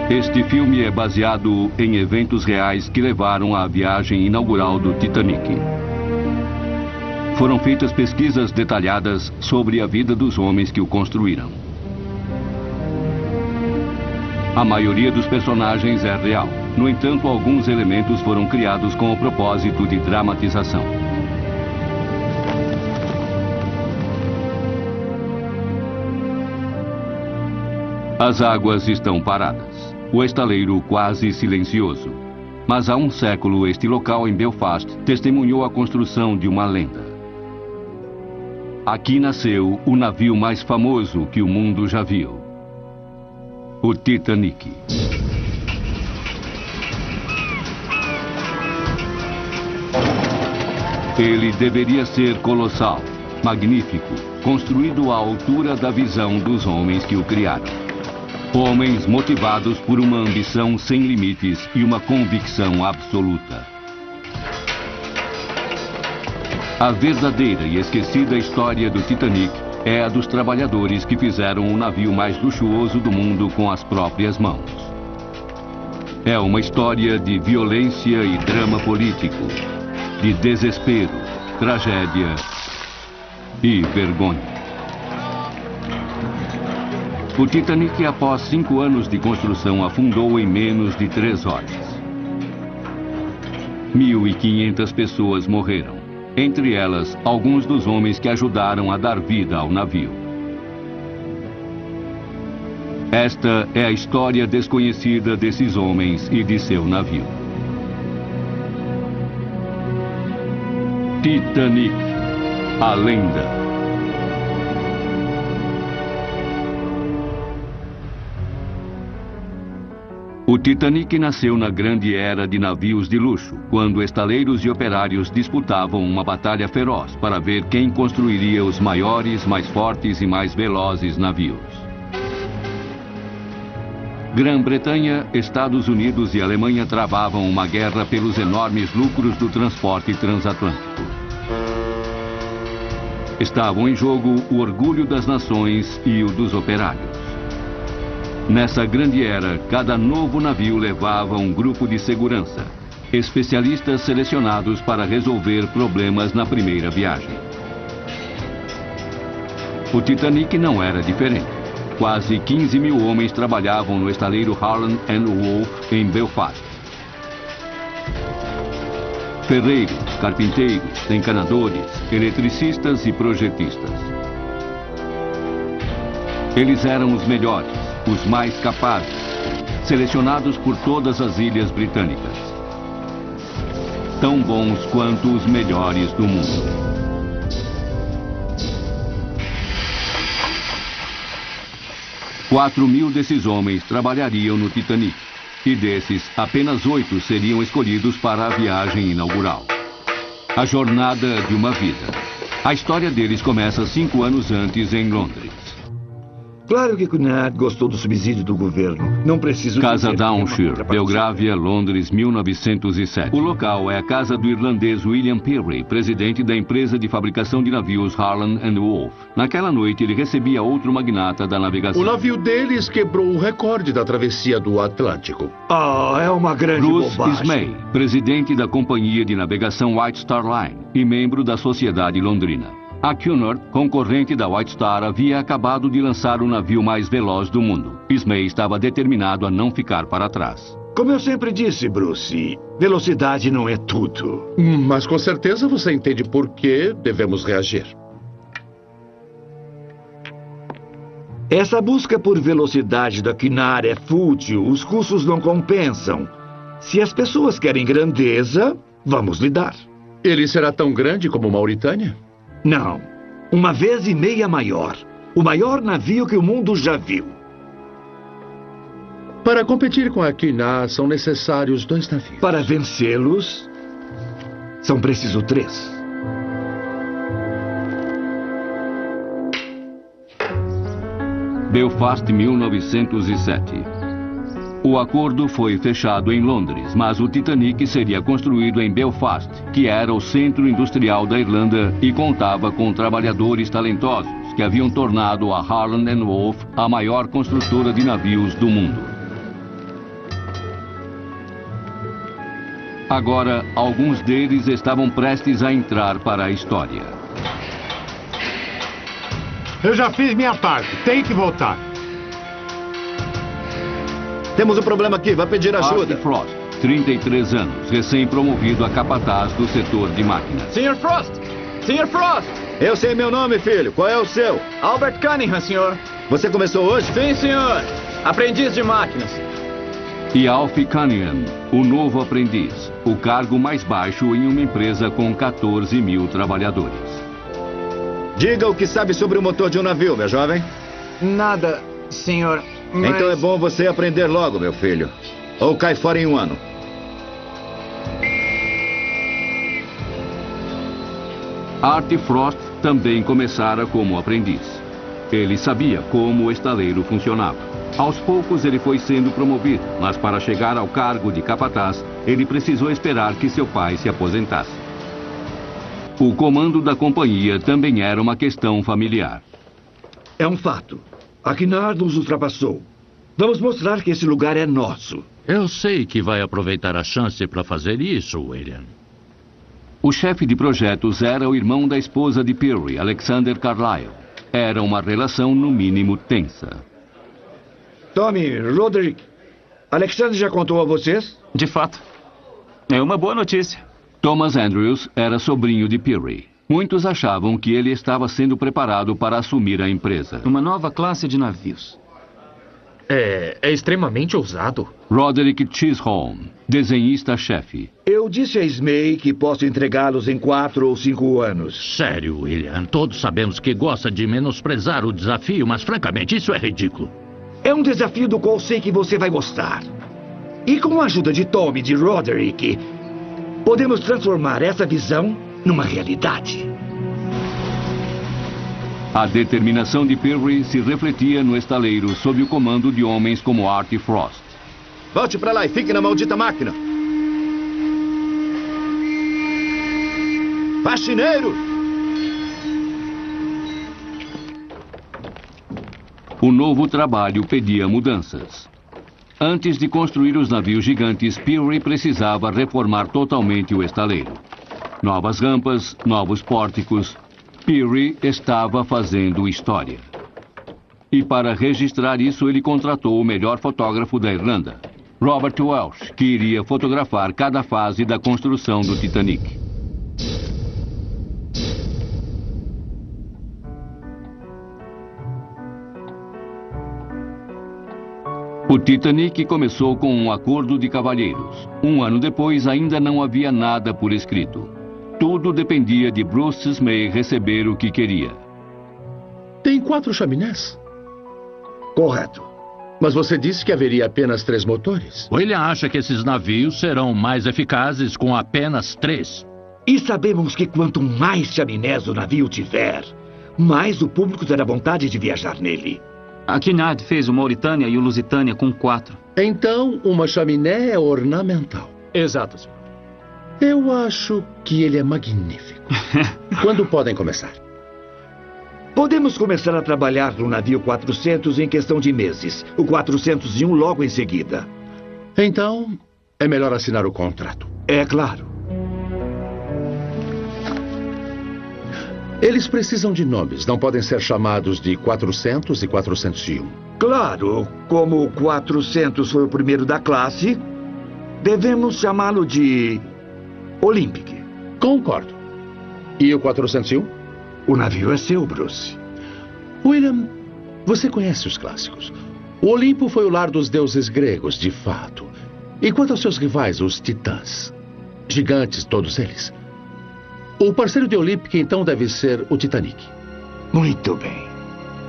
Este filme é baseado em eventos reais que levaram à viagem inaugural do Titanic. Foram feitas pesquisas detalhadas sobre a vida dos homens que o construíram. A maioria dos personagens é real. No entanto, alguns elementos foram criados com o propósito de dramatização. As águas estão paradas. O estaleiro quase silencioso. Mas há um século, este local em Belfast testemunhou a construção de uma lenda. Aqui nasceu o navio mais famoso que o mundo já viu. O Titanic. Ele deveria ser colossal, magnífico, construído à altura da visão dos homens que o criaram. Homens motivados por uma ambição sem limites e uma convicção absoluta. A verdadeira e esquecida história do Titanic é a dos trabalhadores que fizeram o navio mais luxuoso do mundo com as próprias mãos. É uma história de violência e drama político, de desespero, tragédia e vergonha. O Titanic, após 5 anos de construção, afundou em menos de 3 horas. 1.500 pessoas morreram. Entre elas, alguns dos homens que ajudaram a dar vida ao navio. Esta é a história desconhecida desses homens e de seu navio. Titanic, a lenda. O Titanic nasceu na grande era de navios de luxo, quando estaleiros e operários disputavam uma batalha feroz para ver quem construiria os maiores, mais fortes e mais velozes navios. Grã-Bretanha, Estados Unidos e Alemanha travavam uma guerra pelos enormes lucros do transporte transatlântico. Estavam em jogo o orgulho das nações e o dos operários. Nessa grande era, cada novo navio levava um grupo de segurança, especialistas selecionados para resolver problemas na primeira viagem. O Titanic não era diferente. Quase 15.000 homens trabalhavam no estaleiro Harland & Wolff em Belfast. Ferreiros, carpinteiros, encanadores, eletricistas e projetistas. Eles eram os melhores, os mais capazes, selecionados por todas as ilhas britânicas. Tão bons quanto os melhores do mundo. $4.000 desses homens trabalhariam no Titanic, e desses, apenas 8 seriam escolhidos para a viagem inaugural. A jornada de uma vida. A história deles começa 5 anos antes em Londres. Claro que Cunard gostou do subsídio do governo. Não preciso Casa Downshire, Belgravia, Londres, 1907. O local é a casa do irlandês William Peary, presidente da empresa de fabricação de navios Harland & Wolff. Naquela noite, ele recebia outro magnata da navegação. O navio deles quebrou o recorde da travessia do Atlântico. É uma grande Bruce bobagem. Ismay, presidente da companhia de navegação White Star Line e membro da Sociedade Londrina. A Cunard, concorrente da White Star, havia acabado de lançar o navio mais veloz do mundo. Ismay estava determinado a não ficar para trás. Como eu sempre disse, Bruce, velocidade não é tudo. Mas com certeza você entende por que devemos reagir. Essa busca por velocidade da Cunard é fútil, os custos não compensam. Se as pessoas querem grandeza, vamos lidar. Ele será tão grande como Mauritânia? Não. 1,5 vezes maior. O maior navio que o mundo já viu. Para competir com a Cunard, são necessários 2 navios. Para vencê-los, são precisos 3. Belfast, 1907. O acordo foi fechado em Londres, mas o Titanic seria construído em Belfast, que era o centro industrial da Irlanda e contava com trabalhadores talentosos que haviam tornado a Harland & Wolff a maior construtora de navios do mundo. Agora, alguns deles estavam prestes a entrar para a história. Eu já fiz minha parte. Tem que voltar. Temos um problema aqui, vai pedir ajuda. Artie Frost, 33 anos, recém-promovido a capataz do setor de máquinas. Sr. Frost! Sr. Frost! Eu sei meu nome, filho. Qual é o seu? Albert Cunningham, senhor. Você começou hoje? Sim, senhor. Aprendiz de máquinas. E Alfie Cunningham, o novo aprendiz, o cargo mais baixo em uma empresa com 14 mil trabalhadores. Diga o que sabe sobre o motor de um navio, meu jovem. Nada, senhor. Mas... Então é bom você aprender logo, meu filho. Ou cai fora em um ano. Artie Frost também começara como aprendiz. Ele sabia como o estaleiro funcionava. Aos poucos ele foi sendo promovido, mas para chegar ao cargo de capataz, ele precisou esperar que seu pai se aposentasse. O comando da companhia também era uma questão familiar. É um fato. A Cunard nos ultrapassou. Vamos mostrar que esse lugar é nosso. Eu sei que vai aproveitar a chance para fazer isso, William. O chefe de projetos era o irmão da esposa de Peary, Alexander Carlyle. Era uma relação no mínimo tensa. Tommy, Roderick, Alexander já contou a vocês? De fato. É uma boa notícia. Thomas Andrews era sobrinho de Peary. Muitos achavam que ele estava sendo preparado para assumir a empresa. Uma nova classe de navios. É extremamente ousado. Roderick Chisholm, desenhista-chefe. Eu disse a Smay que posso entregá-los em 4 ou 5 anos. Sério, William. Todos sabemos que gosta de menosprezar o desafio, mas francamente isso é ridículo. É um desafio do qual sei que você vai gostar. E com a ajuda de Tommy e de Roderick, podemos transformar essa visão numa realidade. A determinação de Peary se refletia no estaleiro sob o comando de homens como Artie Frost. Volte pra lá e fique na maldita máquina. Faxineiro! O novo trabalho pedia mudanças. Antes de construir os navios gigantes, Peary precisava reformar totalmente o estaleiro. Novas rampas, novos pórticos. Peary estava fazendo história. E para registrar isso, ele contratou o melhor fotógrafo da Irlanda, Robert Welsh, que iria fotografar cada fase da construção do Titanic. O Titanic começou com um acordo de cavalheiros. Um ano depois, ainda não havia nada por escrito. Tudo dependia de Bruce Smay receber o que queria. Tem 4 chaminés? Correto. Mas você disse que haveria apenas 3 motores. William acha que esses navios serão mais eficazes com apenas 3. E sabemos que quanto mais chaminés o navio tiver, mais o público terá vontade de viajar nele. A Cunard fez o Mauritânia e o Lusitânia com 4. Então, uma chaminé é ornamental. Exato, senhor. Eu acho que ele é magnífico. Quando podem começar? Podemos começar a trabalhar no navio 400 em questão de meses. O 401 logo em seguida. Então, é melhor assinar o contrato. É claro. Eles precisam de nomes. Não podem ser chamados de 400 e 401. Claro, como o 400 foi o primeiro da classe, devemos chamá-lo de Olympic. Concordo. E o 401? O navio é seu, Bruce. William, você conhece os clássicos. O Olimpo foi o lar dos deuses gregos, de fato. E quanto aos seus rivais, os titãs? Gigantes, todos eles. O parceiro de Olympic, então, deve ser o Titanic. Muito bem.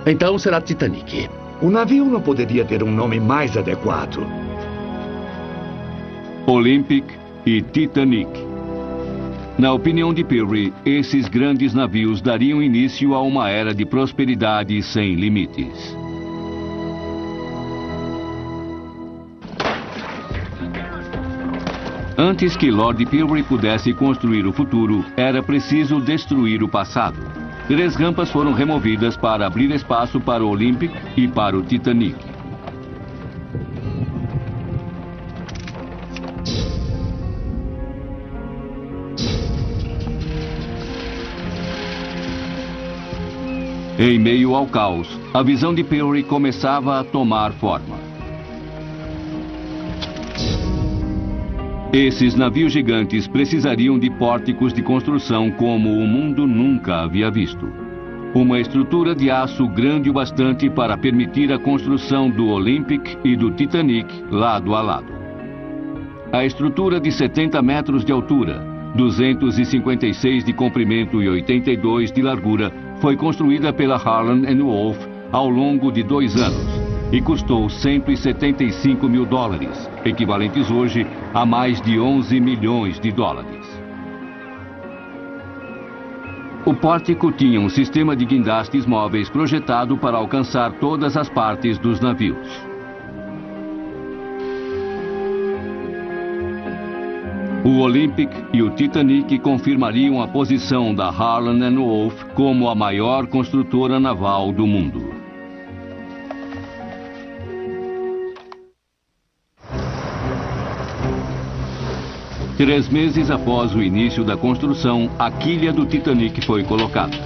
Então será Titanic. O navio não poderia ter um nome mais adequado. Olympic e Titanic. Na opinião de Peary, esses grandes navios dariam início a uma era de prosperidade sem limites. Antes que Lord Peary pudesse construir o futuro, era preciso destruir o passado. 3 rampas foram removidas para abrir espaço para o Olympic e para o Titanic. Em meio ao caos, a visão de Peary começava a tomar forma. Esses navios gigantes precisariam de pórticos de construção como o mundo nunca havia visto. Uma estrutura de aço grande o bastante para permitir a construção do Olympic e do Titanic lado a lado. A estrutura de 70 metros de altura, 256 de comprimento e 82 de largura, foi construída pela Harland & Wolff ao longo de 2 anos e custou $175 mil, equivalentes hoje a mais de 11 milhões de dólares. O pórtico tinha um sistema de guindastes móveis projetado para alcançar todas as partes dos navios. O Olympic e o Titanic confirmariam a posição da Harland & Wolff como a maior construtora naval do mundo. Três meses após o início da construção, a quilha do Titanic foi colocada.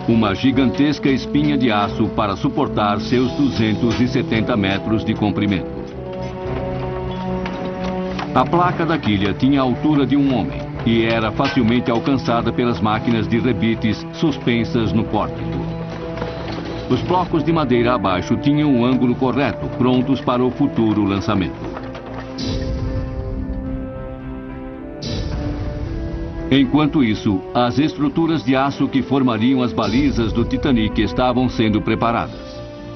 Uma gigantesca espinha de aço para suportar seus 270 metros de comprimento. A placa da quilha tinha a altura de um homem e era facilmente alcançada pelas máquinas de rebites suspensas no pórtico. Os blocos de madeira abaixo tinham o ângulo correto, prontos para o futuro lançamento. Enquanto isso, as estruturas de aço que formariam as balizas do Titanic estavam sendo preparadas.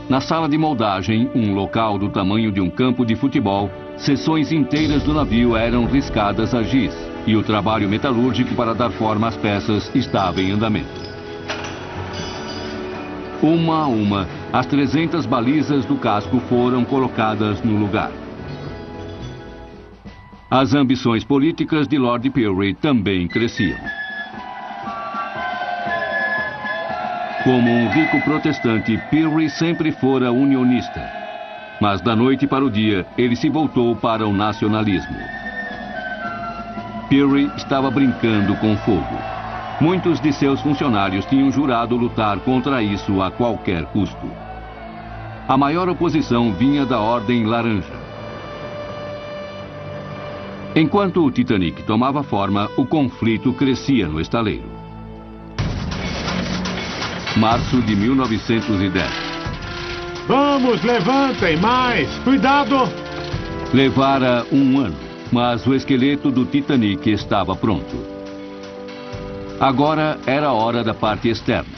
Na sala de moldagem, um local do tamanho de um campo de futebol, seções inteiras do navio eram riscadas a giz e o trabalho metalúrgico para dar forma às peças estava em andamento. Uma a uma, as 300 balizas do casco foram colocadas no lugar. As ambições políticas de Lord Peary também cresciam. Como um rico protestante, Peary sempre fora unionista. Mas da noite para o dia, ele se voltou para o nacionalismo. Peary estava brincando com fogo. Muitos de seus funcionários tinham jurado lutar contra isso a qualquer custo. A maior oposição vinha da Ordem Laranja. Enquanto o Titanic tomava forma, o conflito crescia no estaleiro. Março de 1910. Vamos, levantem mais! Cuidado! Levara um ano, mas o esqueleto do Titanic estava pronto. Agora era a hora da parte externa.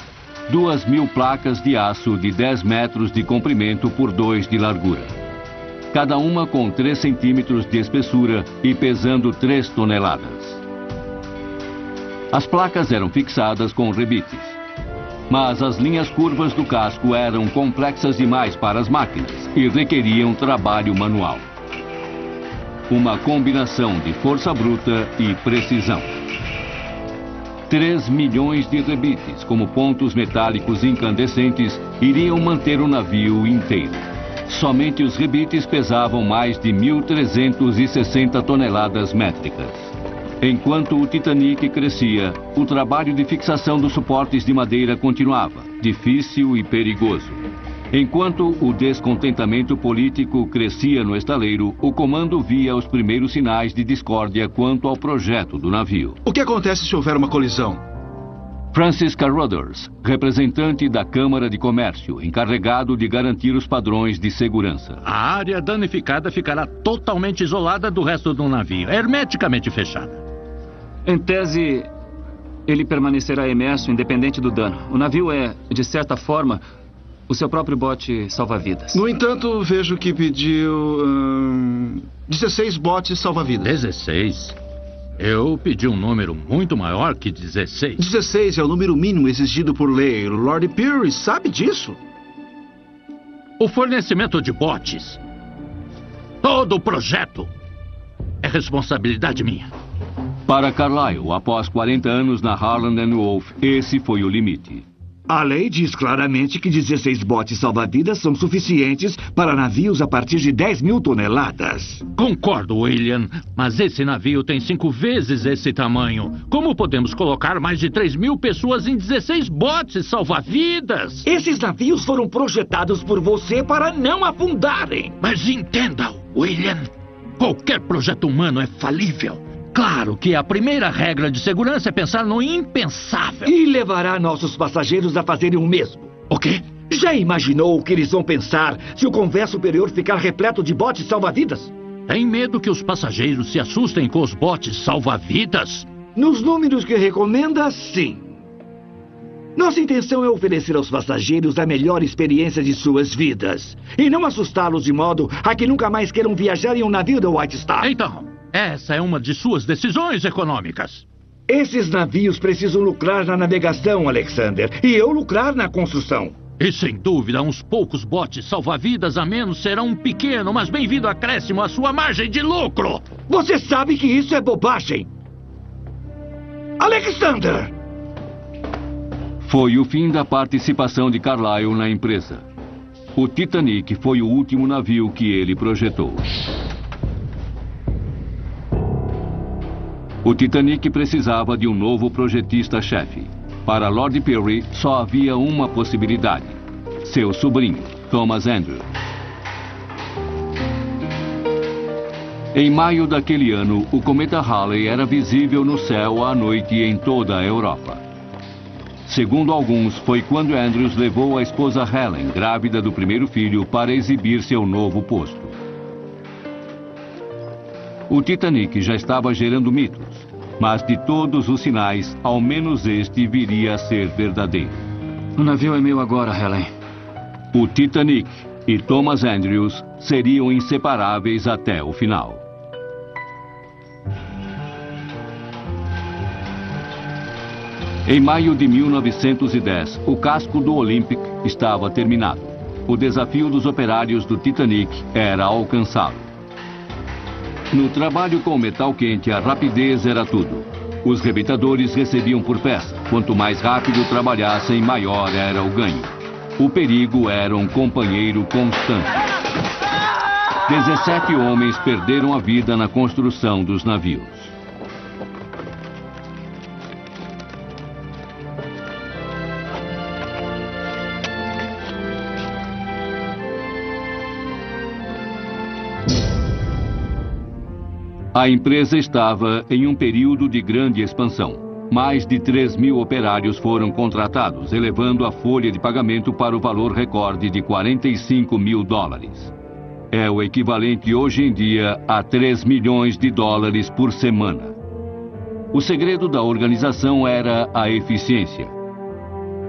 2.000 placas de aço de 10 metros de comprimento por 2 de largura. Cada uma com 3 centímetros de espessura e pesando 3 toneladas. As placas eram fixadas com rebites. Mas as linhas curvas do casco eram complexas demais para as máquinas e requeriam trabalho manual. Uma combinação de força bruta e precisão. 3 milhões de rebites, como pontos metálicos incandescentes, iriam manter o navio inteiro. Somente os rebites pesavam mais de 1.360 toneladas métricas. Enquanto o Titanic crescia, o trabalho de fixação dos suportes de madeira continuava, difícil e perigoso. Enquanto o descontentamento político crescia no estaleiro, o comando via os primeiros sinais de discórdia quanto ao projeto do navio. O que acontece se houver uma colisão? Francis Carruthers, representante da Câmara de Comércio, encarregado de garantir os padrões de segurança. A área danificada ficará totalmente isolada do resto do navio, hermeticamente fechada. Em tese, ele permanecerá imerso independente do dano. O navio é, de certa forma, o seu próprio bote salva-vidas. No entanto, vejo que pediu 16 botes salva-vidas. 16? Eu pedi um número muito maior que 16. 16 é o número mínimo exigido por lei. Lord Peary sabe disso. O fornecimento de botes, todo o projeto, é responsabilidade minha. Para Carlyle, após 40 anos na Harland & Wolff, esse foi o limite. A lei diz claramente que 16 botes salva-vidas são suficientes para navios a partir de 10 mil toneladas. Concordo, William, mas esse navio tem 5 vezes esse tamanho. Como podemos colocar mais de 3 mil pessoas em 16 botes salva-vidas? Esses navios foram projetados por você para não afundarem. Mas entenda, William, qualquer projeto humano é falível. Claro que a primeira regra de segurança é pensar no impensável. E levará nossos passageiros a fazerem o mesmo. O quê? Já imaginou o que eles vão pensar se o convés superior ficar repleto de botes salva-vidas? Tem medo que os passageiros se assustem com os botes salva-vidas? Nos números que recomenda, sim. Nossa intenção é oferecer aos passageiros a melhor experiência de suas vidas. E não assustá-los de modo a que nunca mais queiram viajar em um navio da White Star. Então, essa é uma de suas decisões econômicas. Esses navios precisam lucrar na navegação, Alexander. E eu lucrar na construção. E sem dúvida, uns poucos botes salva-vidas a menos serão um pequeno, mas bem-vindo acréscimo à sua margem de lucro. Você sabe que isso é bobagem. Alexander! Foi o fim da participação de Carlyle na empresa. O Titanic foi o último navio que ele projetou. O Titanic precisava de um novo projetista-chefe. Para Lord Peary, só havia uma possibilidade: seu sobrinho, Thomas Andrews. Em maio daquele ano, o cometa Halley era visível no céu à noite em toda a Europa. Segundo alguns, foi quando Andrews levou a esposa Helen, grávida do primeiro filho, para exibir seu novo posto. O Titanic já estava gerando mitos, mas de todos os sinais, ao menos este viria a ser verdadeiro. O navio é meu agora, Helen. O Titanic e Thomas Andrews seriam inseparáveis até o final. Em maio de 1910, o casco do Olympic estava terminado. O desafio dos operários do Titanic era alcançá-lo. No trabalho com metal quente, a rapidez era tudo. Os rebitadores recebiam por peça. Quanto mais rápido trabalhassem, maior era o ganho. O perigo era um companheiro constante. 17 homens perderam a vida na construção dos navios. A empresa estava em um período de grande expansão. Mais de 3 mil operários foram contratados, elevando a folha de pagamento para o valor recorde de $45 mil. É o equivalente hoje em dia a $3 milhões por semana. O segredo da organização era a eficiência.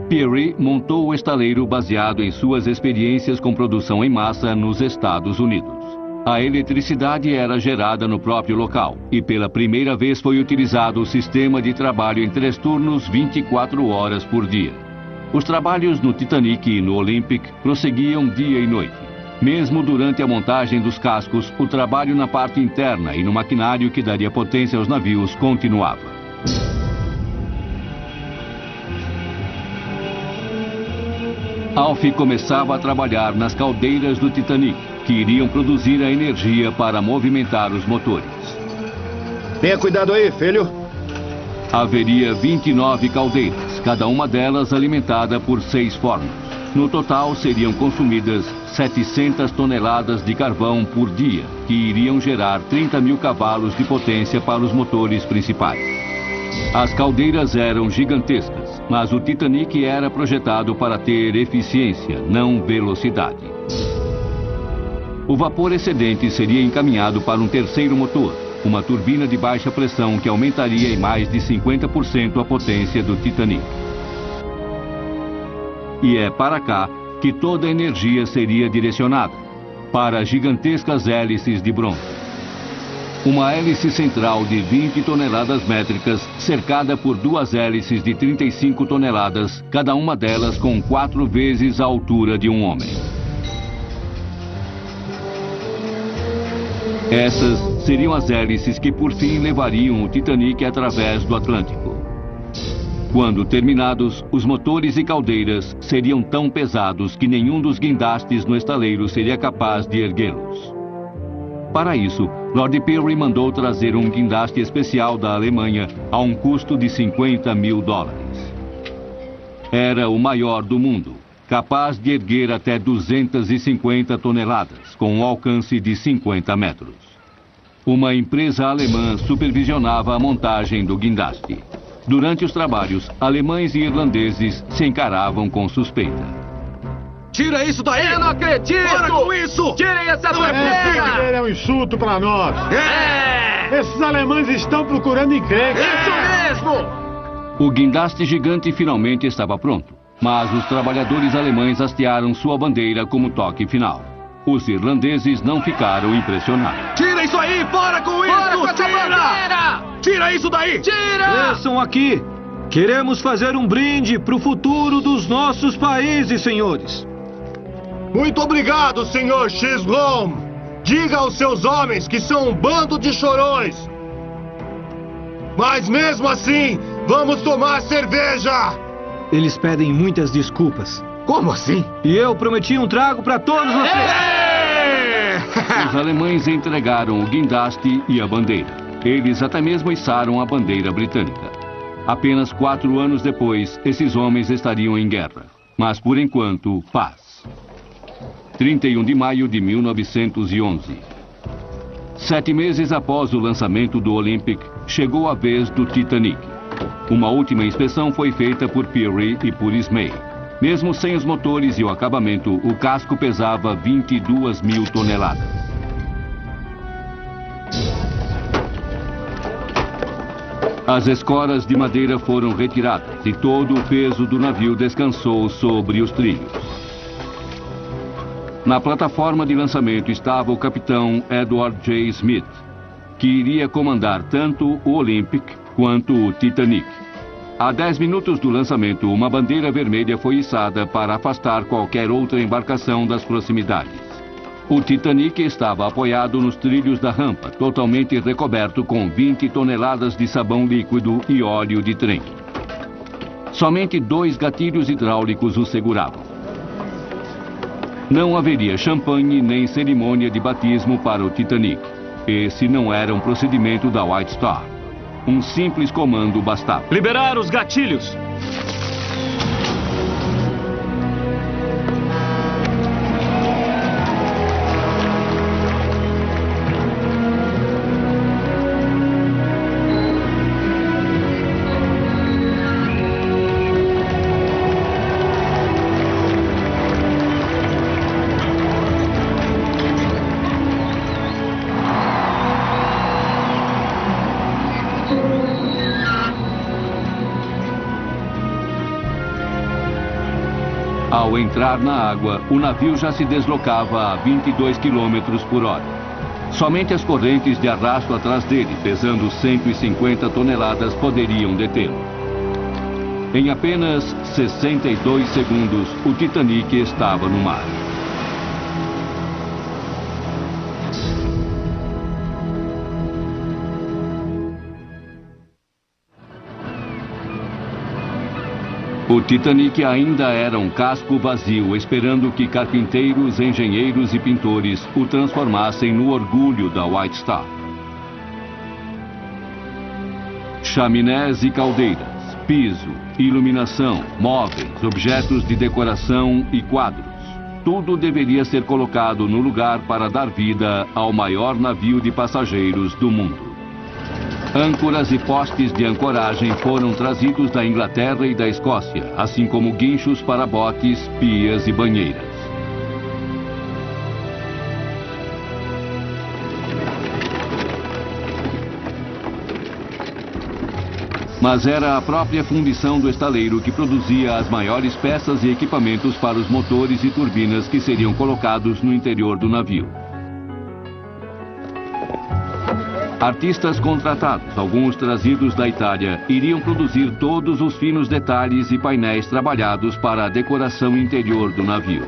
Peary montou o estaleiro baseado em suas experiências com produção em massa nos Estados Unidos. A eletricidade era gerada no próprio local e pela primeira vez foi utilizado o sistema de trabalho em 3 turnos 24 horas por dia. Os trabalhos no Titanic e no Olympic prosseguiam dia e noite. Mesmo durante a montagem dos cascos, o trabalho na parte interna e no maquinário que daria potência aos navios continuava. Alf começava a trabalhar nas caldeiras do Titanic, que iriam produzir a energia para movimentar os motores. Tenha cuidado aí, filho. Haveria 29 caldeiras, cada uma delas alimentada por 6 fornos. No total, seriam consumidas 700 toneladas de carvão por dia, que iriam gerar 30 mil cavalos de potência para os motores principais. As caldeiras eram gigantescas, mas o Titanic era projetado para ter eficiência, não velocidade. O vapor excedente seria encaminhado para um terceiro motor, uma turbina de baixa pressão que aumentaria em mais de 50% a potência do Titanic. E é para cá que toda a energia seria direcionada, para gigantescas hélices de bronze. Uma hélice central de 20 toneladas métricas, cercada por 2 hélices de 35 toneladas, cada uma delas com 4 vezes a altura de um homem. Essas seriam as hélices que por fim levariam o Titanic através do Atlântico. Quando terminados, os motores e caldeiras seriam tão pesados que nenhum dos guindastes no estaleiro seria capaz de erguê-los. Para isso, Lord Pirrie mandou trazer um guindaste especial da Alemanha a um custo de $50 mil. Era o maior do mundo, capaz de erguer até 250 toneladas, com um alcance de 50 metros. Uma empresa alemã supervisionava a montagem do guindaste. Durante os trabalhos, alemães e irlandeses se encaravam com suspeita. Tira isso daí! Eu não acredito! Para com isso! Tirem essa Ele bandeira! é um insulto pra nós. É! Esses alemães estão procurando encrenca. Isso mesmo! O guindaste gigante finalmente estava pronto, mas os trabalhadores alemães hastearam sua bandeira como toque final. Os irlandeses não ficaram impressionados. Tira isso aí! Para com isso! Para com essa bandeira! Tira isso daí! Tira! Desçam aqui! Queremos fazer um brinde pro futuro dos nossos países, senhores! Muito obrigado, senhor Xlom! Diga aos seus homens que são um bando de chorões! Mas mesmo assim, vamos tomar cerveja! Eles pedem muitas desculpas. Como assim? E eu prometi um trago para todos vocês! Os alemães entregaram o guindaste e a bandeira. Eles até mesmo içaram a bandeira britânica. Apenas 4 anos depois, esses homens estariam em guerra. Mas, por enquanto, paz. 31 de maio de 1911. 7 meses após o lançamento do Olympic, chegou a vez do Titanic. Uma última inspeção foi feita por Pirrie e por Ismay. Mesmo sem os motores e o acabamento, o casco pesava 22 mil toneladas. As escoras de madeira foram retiradas e todo o peso do navio descansou sobre os trilhos. Na plataforma de lançamento estava o capitão Edward J. Smith, que iria comandar tanto o Olympic quanto o Titanic. A 10 minutos do lançamento, uma bandeira vermelha foi içada para afastar qualquer outra embarcação das proximidades. O Titanic estava apoiado nos trilhos da rampa, totalmente recoberto com 20 toneladas de sabão líquido e óleo de trem. Somente 2 gatilhos hidráulicos o seguravam. Não haveria champanhe nem cerimônia de batismo para o Titanic. Esse não era um procedimento da White Star. Um simples comando bastava. Liberar os gatilhos! Ao entrar na água, o navio já se deslocava a 22 km por hora. Somente as correntes de arrasto atrás dele, pesando 150 toneladas, poderiam detê-lo. Em apenas 62 segundos, o Titanic estava no mar. O Titanic ainda era um casco vazio, esperando que carpinteiros, engenheiros e pintores o transformassem no orgulho da White Star. Chaminés e caldeiras, piso, iluminação, móveis, objetos de decoração e quadros. Tudo deveria ser colocado no lugar para dar vida ao maior navio de passageiros do mundo. Âncoras e postes de ancoragem foram trazidos da Inglaterra e da Escócia, assim como guinchos para botes, pias e banheiras. Mas era a própria fundição do estaleiro que produzia as maiores peças e equipamentos para os motores e turbinas que seriam colocados no interior do navio. Artistas contratados, alguns trazidos da Itália, iriam produzir todos os finos detalhes e painéis trabalhados para a decoração interior do navio.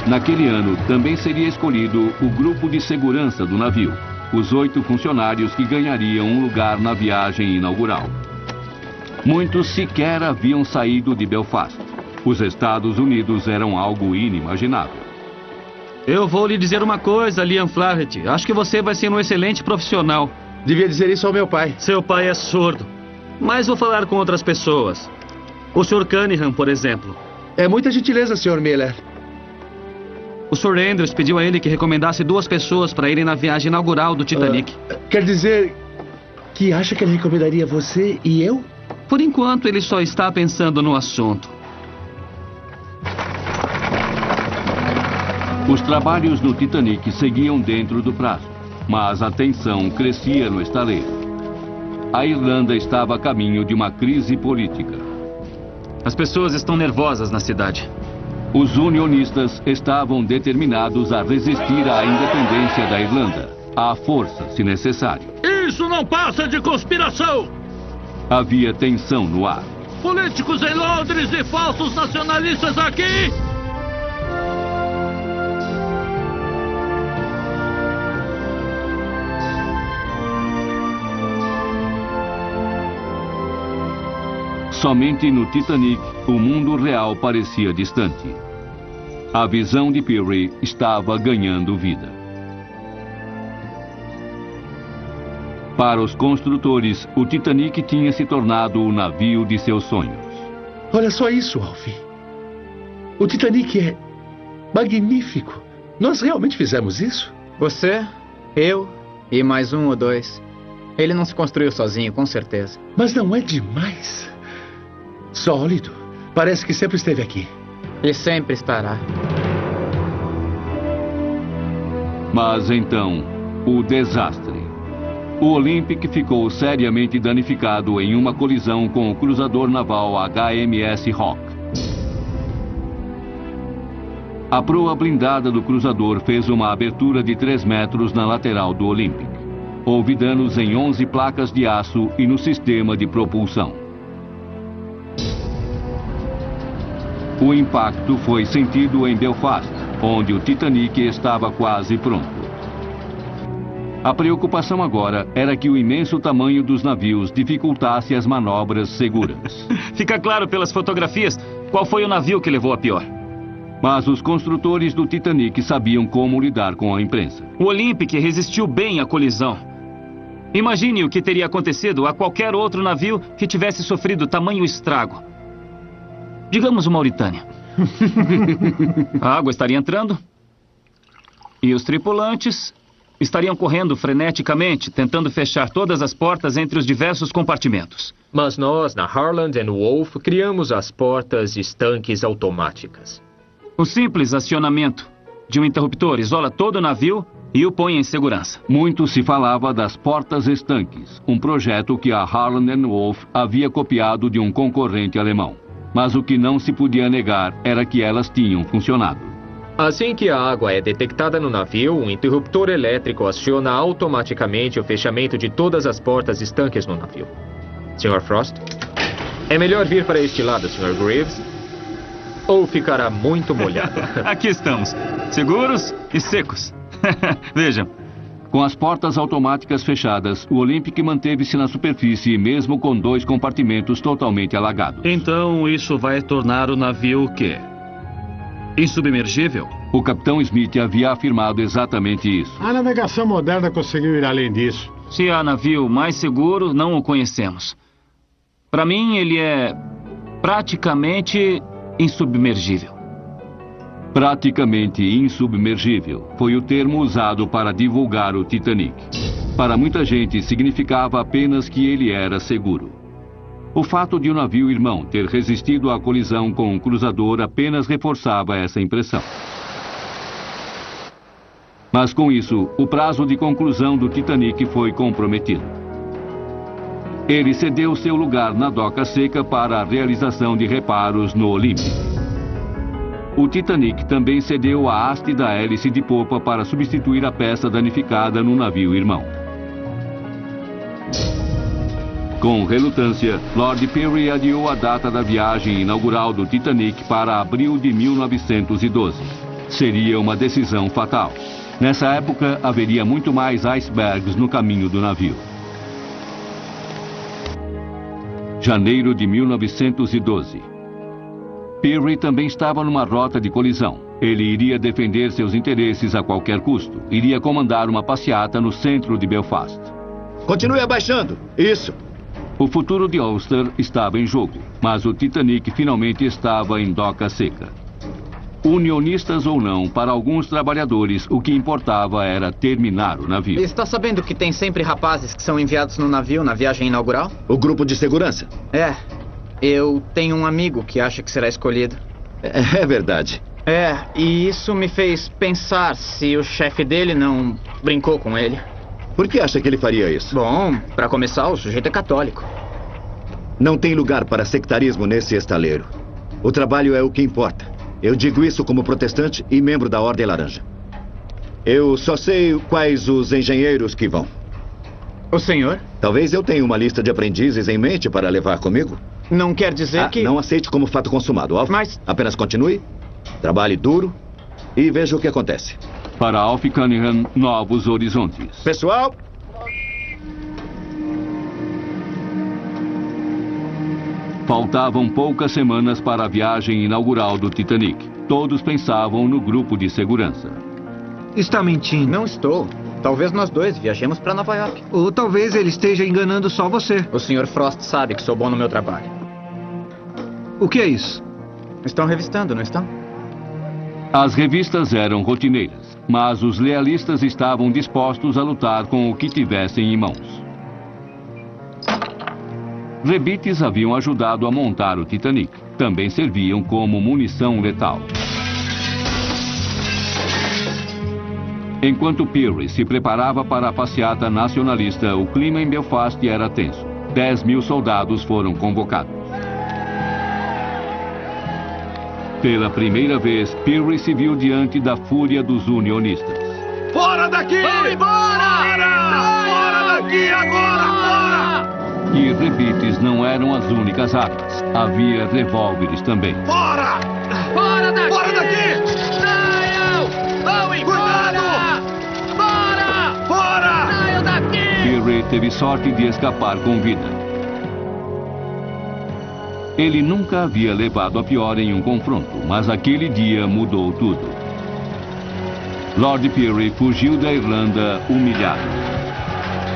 Naquele ano, também seria escolhido o grupo de segurança do navio. os 8 funcionários que ganhariam um lugar na viagem inaugural. Muitos sequer haviam saído de Belfast. Os Estados Unidos eram algo inimaginável. Eu vou lhe dizer uma coisa, Liam Flaherty. Acho que você vai ser um excelente profissional. Devia dizer isso ao meu pai. Seu pai é surdo. Mas vou falar com outras pessoas. O Sr. Cunningham, por exemplo. É muita gentileza, Sr. Miller. O Sr. Andrews pediu a ele que recomendasse 2 pessoas para irem na viagem inaugural do Titanic. Quer dizer que acha que ele recomendaria você e eu? Por enquanto, ele só está pensando no assunto. Os trabalhos no Titanic seguiam dentro do prazo, mas a tensão crescia no estaleiro. A Irlanda estava a caminho de uma crise política. As pessoas estão nervosas na cidade. Os unionistas estavam determinados a resistir à independência da Irlanda, à força, se necessário. Isso não passa de conspiração! Havia tensão no ar. Políticos em Londres e falsos nacionalistas aqui! Somente no Titanic, o mundo real parecia distante. A visão de Peary estava ganhando vida. Para os construtores, o Titanic tinha se tornado o navio de seus sonhos. Olha só isso, Alf. O Titanic é magnífico. Nós realmente fizemos isso? Você, eu e mais 1 ou 2. Ele não se construiu sozinho, com certeza. Mas não é demais? Sólido. Parece que sempre esteve aqui. E sempre estará. Mas então, o desastre. O Olympic ficou seriamente danificado em uma colisão com o cruzador naval HMS Rock. A proa blindada do cruzador fez uma abertura de 3 metros na lateral do Olympic. Houve danos em 11 placas de aço e no sistema de propulsão. O impacto foi sentido em Belfast, onde o Titanic estava quase pronto. A preocupação agora era que o imenso tamanho dos navios dificultasse as manobras seguras. Fica claro pelas fotografias qual foi o navio que levou a pior. Mas os construtores do Titanic sabiam como lidar com a imprensa. O Olympic resistiu bem à colisão. Imagine o que teria acontecido a qualquer outro navio que tivesse sofrido tamanho estrago. Digamos o Mauritânia. A água estaria entrando e os tripulantes estariam correndo freneticamente, tentando fechar todas as portas entre os diversos compartimentos. Mas nós, na Harland & Wolff, criamos as portas estanques automáticas. O simples acionamento de um interruptor isola todo o navio e o põe em segurança. Muito se falava das portas estanques, um projeto que a Harland & Wolff havia copiado de um concorrente alemão. Mas o que não se podia negar era que elas tinham funcionado. Assim que a água é detectada no navio, um interruptor elétrico aciona automaticamente o fechamento de todas as portas estanques no navio. Sr. Frost, é melhor vir para este lado, Sr. Greaves, ou ficará muito molhado. Aqui estamos, seguros e secos. Vejam. Com as portas automáticas fechadas, o Olympic manteve-se na superfície, mesmo com 2 compartimentos totalmente alagados. Então isso vai tornar o navio o quê? Insubmergível? O capitão Smith havia afirmado exatamente isso. A navegação moderna conseguiu ir além disso. Se há navio mais seguro, não o conhecemos. Para mim, ele é praticamente insubmergível. Praticamente insubmergível foi o termo usado para divulgar o Titanic. Para muita gente, significava apenas que ele era seguro. O fato de o navio irmão ter resistido à colisão com um cruzador apenas reforçava essa impressão. Mas com isso, o prazo de conclusão do Titanic foi comprometido. Ele cedeu seu lugar na doca seca para a realização de reparos no Olympic. O Titanic também cedeu a haste da hélice de popa para substituir a peça danificada no navio irmão. Com relutância, Lord Peary adiou a data da viagem inaugural do Titanic para abril de 1912. Seria uma decisão fatal. Nessa época, haveria muito mais icebergs no caminho do navio. Janeiro de 1912. Peary também estava numa rota de colisão. Ele iria defender seus interesses a qualquer custo. Iria comandar uma passeata no centro de Belfast. Continue abaixando. Isso. O futuro de Ulster estava em jogo, mas o Titanic finalmente estava em doca seca. Unionistas ou não, para alguns trabalhadores, o que importava era terminar o navio. Está sabendo que tem sempre rapazes que são enviados no navio na viagem inaugural? O grupo de segurança? É. Eu tenho um amigo que acha que será escolhido. É verdade. É, e isso me fez pensar se o chefe dele não brincou com ele. Por que acha que ele faria isso? Bom, para começar, o sujeito é católico. Não tem lugar para sectarismo nesse estaleiro. O trabalho é o que importa. Eu digo isso como protestante e membro da Ordem Laranja. Eu só sei quais os engenheiros que vão. O senhor? Talvez eu tenha uma lista de aprendizes em mente para levar comigo. Não quer dizer que... Não aceite como fato consumado, Alf. Mas... Apenas continue, trabalhe duro e veja o que acontece. Para Alf Cunningham, novos horizontes. Pessoal... Faltavam poucas semanas para a viagem inaugural do Titanic. Todos pensavam no grupo de segurança. Está mentindo. Não estou. Talvez nós dois viajemos para Nova York. Ou talvez ele esteja enganando só você. O Sr. Frost sabe que sou bom no meu trabalho. O que é isso? Estão revistando, não estão? As revistas eram rotineiras, mas os lealistas estavam dispostos a lutar com o que tivessem em mãos. Rebites haviam ajudado a montar o Titanic. Também serviam como munição letal. Enquanto Peary se preparava para a passeata nacionalista, o clima em Belfast era tenso. 10.000 soldados foram convocados. Pela primeira vez, Peary se viu diante da fúria dos unionistas. Fora daqui! Vamos embora! Fora daqui agora! Fora! E rebites não eram as únicas armas. Havia revólveres também. Fora! Fora daqui! Fora daqui! Saiam! Vão embora! Fora! Fora! Saiam daqui! Peary teve sorte de escapar com vida. Ele nunca havia levado a pior em um confronto, mas aquele dia mudou tudo. Lord Peary fugiu da Irlanda humilhado.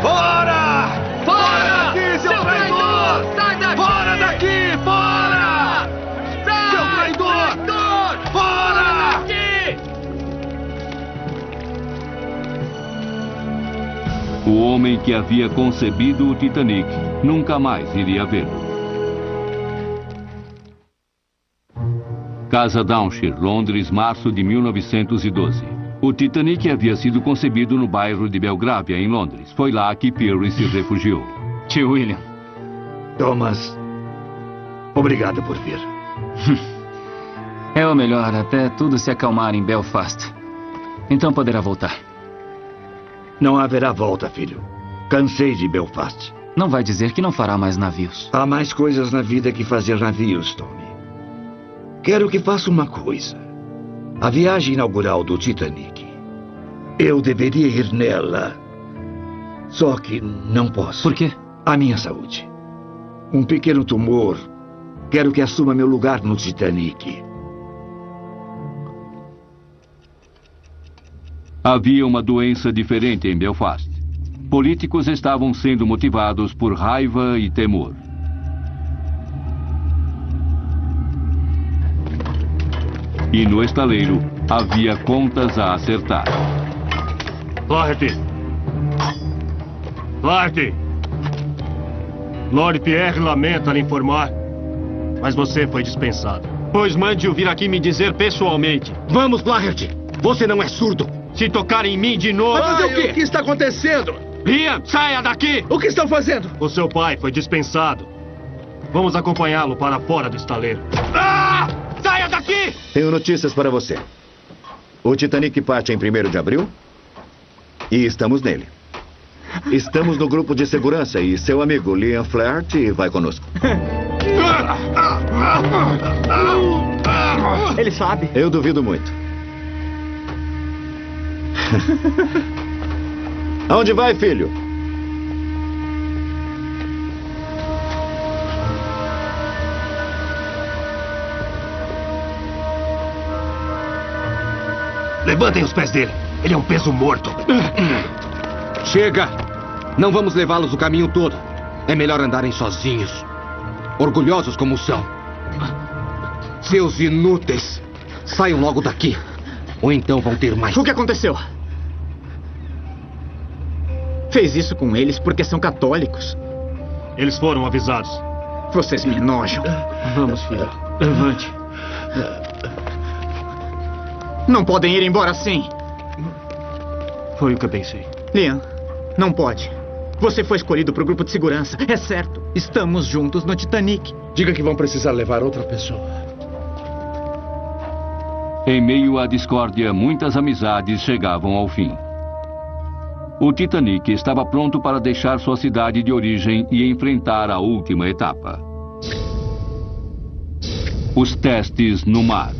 Fora! Fora daqui, seu traidor! Sai daqui! Fora daqui! Fora! Sai, seu traidor! Fora daqui! O homem que havia concebido o Titanic nunca mais iria vê-lo. Casa Downshire, Londres, março de 1912. O Titanic havia sido concebido no bairro de Belgravia, em Londres. Foi lá que Peary se refugiou. Tio William. Thomas, obrigado por vir. É o melhor até tudo se acalmar em Belfast. Então poderá voltar. Não haverá volta, filho. Cansei de Belfast. Não vai dizer que não fará mais navios. Há mais coisas na vida que fazer navios, Tommy. Quero que faça uma coisa. A viagem inaugural do Titanic. Eu deveria ir nela. Só que não posso. Por quê? A minha saúde. Um pequeno tumor. Quero que assuma meu lugar no Titanic. Havia uma doença diferente em Belfast. Políticos estavam sendo motivados por raiva e temor. E no estaleiro havia contas a acertar. Clark! Clark! Lord Pierre lamenta lhe informar, mas você foi dispensado. Pois mande-o vir aqui me dizer pessoalmente. Vamos, Flaherty! Você não é surdo! Se tocar em mim de novo... Vai fazer o quê? O que está acontecendo? Liam, saia daqui! O que estão fazendo? O seu pai foi dispensado. Vamos acompanhá-lo para fora do estaleiro. Ah! Saia daqui! Tenho notícias para você. O Titanic parte em 1º de abril e estamos nele. Estamos no grupo de segurança e seu amigo Liam Flaherty vai conosco. Ele sabe. Eu duvido muito. Aonde vai, filho? Levantem os pés dele. Ele é um peso morto. Chega! Não vamos levá-los o caminho todo. É melhor andarem sozinhos. Orgulhosos como são. Seus inúteis. Saiam logo daqui. Ou então vão ter mais. O que aconteceu? Fez isso com eles porque são católicos. Eles foram avisados. Vocês me enojam. Vamos, filho. Levante. Não podem ir embora assim. Foi o que eu pensei. Liam, não pode. Você foi escolhido para o grupo de segurança. É certo. Estamos juntos no Titanic. Diga que vão precisar levar outra pessoa. Em meio à discórdia, muitas amizades chegavam ao fim. O Titanic estava pronto para deixar sua cidade de origem e enfrentar a última etapa. Os testes no mar.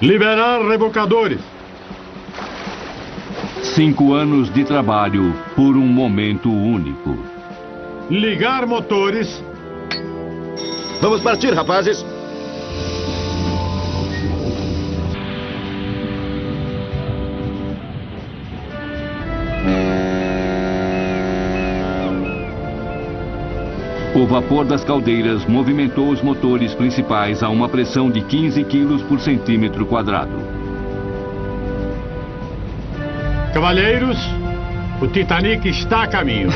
Liberar rebocadores. 5 anos de trabalho por um momento único. Ligar motores. Vamos partir, rapazes. O vapor das caldeiras movimentou os motores principais a uma pressão de 15 quilos por centímetro quadrado. Cavalheiros, o Titanic está a caminho.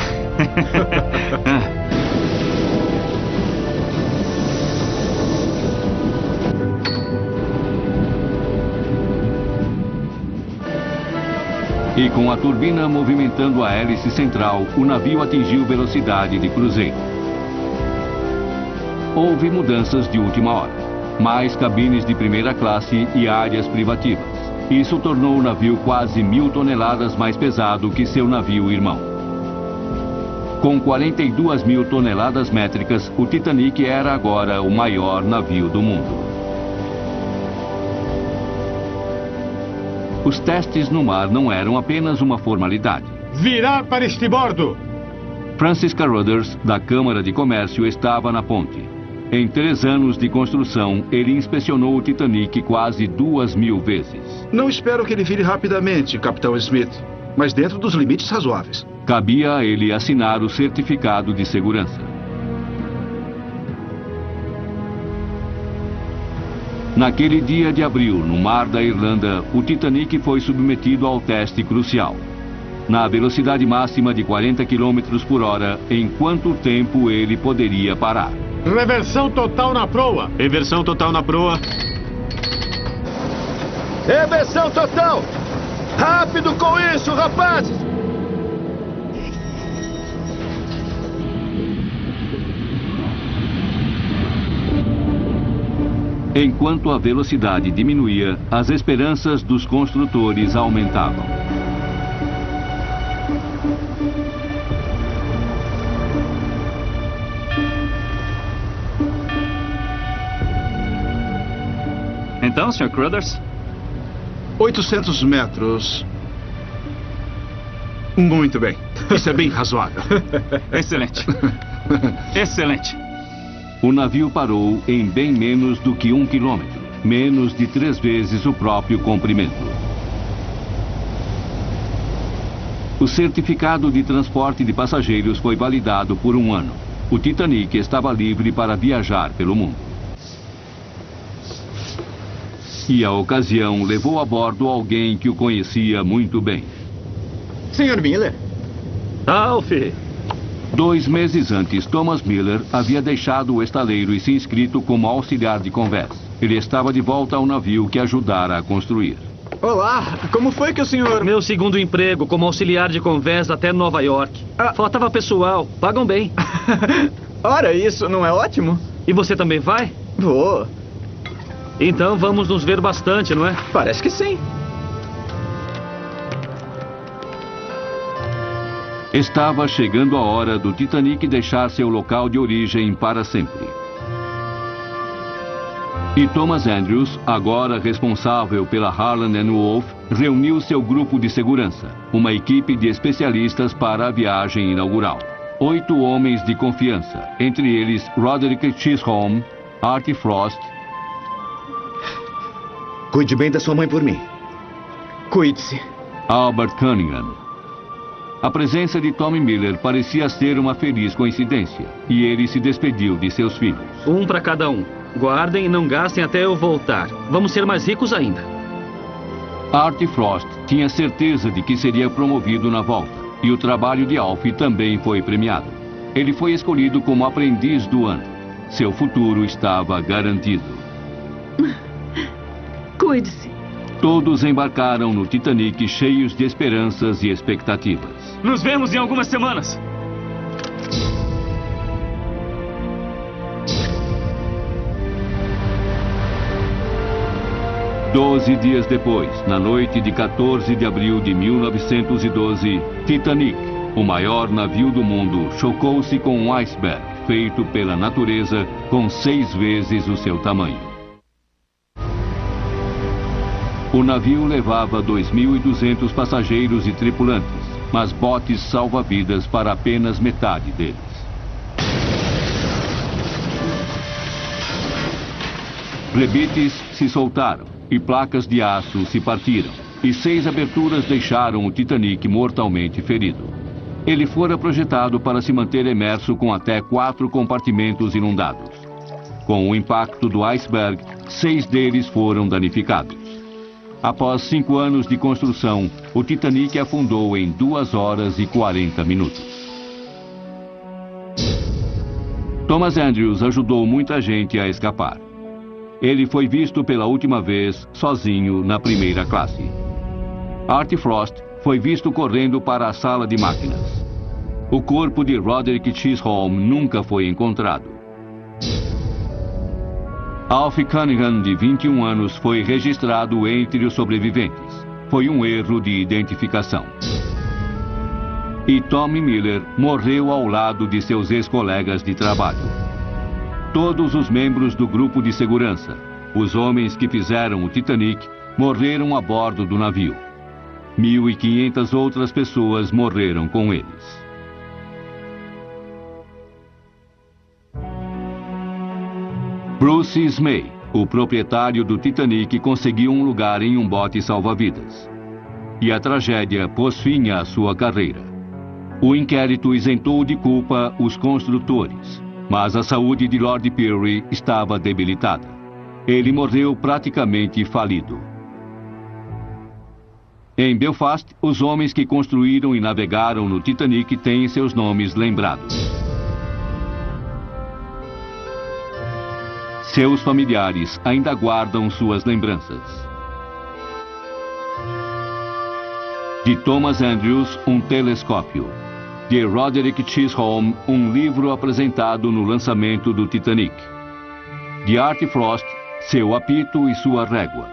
E com a turbina movimentando a hélice central, o navio atingiu velocidade de cruzeiro. Houve mudanças de última hora. Mais cabines de primeira classe e áreas privativas. Isso tornou o navio quase 1.000 toneladas mais pesado que seu navio irmão. Com 42.000 toneladas métricas, o Titanic era agora o maior navio do mundo. Os testes no mar não eram apenas uma formalidade. Virar para estribordo! Francis Carruthers, da Câmara de Comércio, estava na ponte. Em 3 anos de construção, ele inspecionou o Titanic quase 2.000 vezes. Não espero que ele vire rapidamente, Capitão Smith, mas dentro dos limites razoáveis. Cabia a ele assinar o certificado de segurança. Naquele dia de abril, no mar da Irlanda, o Titanic foi submetido ao teste crucial. Na velocidade máxima de 40 km por hora, em quanto tempo ele poderia parar? Reversão total na proa. Reversão total na proa. Reversão total! Rápido com isso, rapazes! Enquanto a velocidade diminuía, as esperanças dos construtores aumentavam. Então, Sr. Carruthers? 800 metros. Muito bem. Isso é bem razoável. Excelente. Excelente. O navio parou em bem menos do que 1 quilômetro, menos de 3 vezes o próprio comprimento. O certificado de transporte de passageiros foi validado por 1 ano. O Titanic estava livre para viajar pelo mundo. E a ocasião levou a bordo alguém que o conhecia muito bem. Sr. Miller. Alfie. 2 meses antes, Thomas Miller havia deixado o estaleiro e se inscrito como auxiliar de convés. Ele estava de volta ao navio que ajudara a construir. Olá, como foi que o senhor... Meu segundo emprego como auxiliar de convés até Nova York. Faltava pessoal, pagam bem. Ora, isso não é ótimo? E você também vai? Vou. Então vamos nos ver bastante, não é? Parece que sim. Estava chegando a hora do Titanic deixar seu local de origem para sempre. E Thomas Andrews, agora responsável pela Harland & Wolff, reuniu seu grupo de segurança, uma equipe de especialistas para a viagem inaugural. 8 homens de confiança, entre eles Roderick Chisholm, Artie Frost. Cuide bem da sua mãe por mim. Cuide-se. Albert Cunningham. A presença de Tommy Miller parecia ser uma feliz coincidência, e ele se despediu de seus filhos. Um para cada um. Guardem e não gastem até eu voltar. Vamos ser mais ricos ainda. Artie Frost tinha certeza de que seria promovido na volta, e o trabalho de Alf também foi premiado. Ele foi escolhido como aprendiz do ano. Seu futuro estava garantido. Cuide-se. Todos embarcaram no Titanic cheios de esperanças e expectativas. Nos vemos em algumas semanas. Doze dias depois, na noite de 14 de abril de 1912, Titanic, o maior navio do mundo, chocou-se com um iceberg feito pela natureza com 6 vezes o seu tamanho. O navio levava 2.200 passageiros e tripulantes, mas botes salva-vidas para apenas metade deles. Rebites se soltaram e placas de aço se partiram, e 6 aberturas deixaram o Titanic mortalmente ferido. Ele fora projetado para se manter imerso com até 4 compartimentos inundados. Com o impacto do iceberg, 6 deles foram danificados. Após 5 anos de construção, o Titanic afundou em 2 horas e 40 minutos. Thomas Andrews ajudou muita gente a escapar. Ele foi visto pela última vez sozinho na primeira classe. Artie Frost foi visto correndo para a sala de máquinas. O corpo de Roderick Chisholm nunca foi encontrado. Alf Cunningham, de 21 anos, foi registrado entre os sobreviventes. Foi um erro de identificação. E Tommy Miller morreu ao lado de seus ex-colegas de trabalho. Todos os membros do grupo de segurança, os homens que fizeram o Titanic, morreram a bordo do navio. 1.500 outras pessoas morreram com eles. Bruce Ismay, o proprietário do Titanic, conseguiu um lugar em um bote salva-vidas. E a tragédia pôs fim à sua carreira. O inquérito isentou de culpa os construtores, mas a saúde de Lord Peary estava debilitada. Ele morreu praticamente falido. Em Belfast, os homens que construíram e navegaram no Titanic têm seus nomes lembrados. Seus familiares ainda guardam suas lembranças. De Thomas Andrews, um telescópio. De Roderick Chisholm, um livro apresentado no lançamento do Titanic. De Artie Frost, seu apito e sua régua.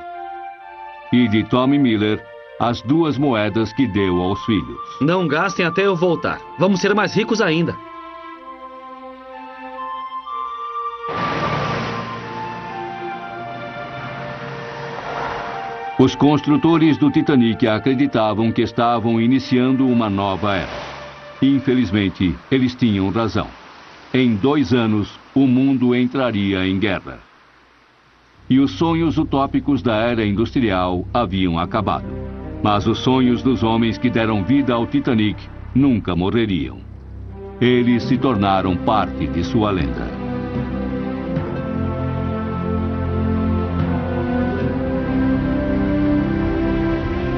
E de Tommy Miller, as 2 moedas que deu aos filhos. Não gastem até eu voltar. Vamos ser mais ricos ainda. Os construtores do Titanic acreditavam que estavam iniciando uma nova era. Infelizmente, eles tinham razão. Em 2 anos, o mundo entraria em guerra. E os sonhos utópicos da era industrial haviam acabado. Mas os sonhos dos homens que deram vida ao Titanic nunca morreriam. Eles se tornaram parte de sua lenda.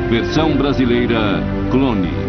Versão brasileira, Clone.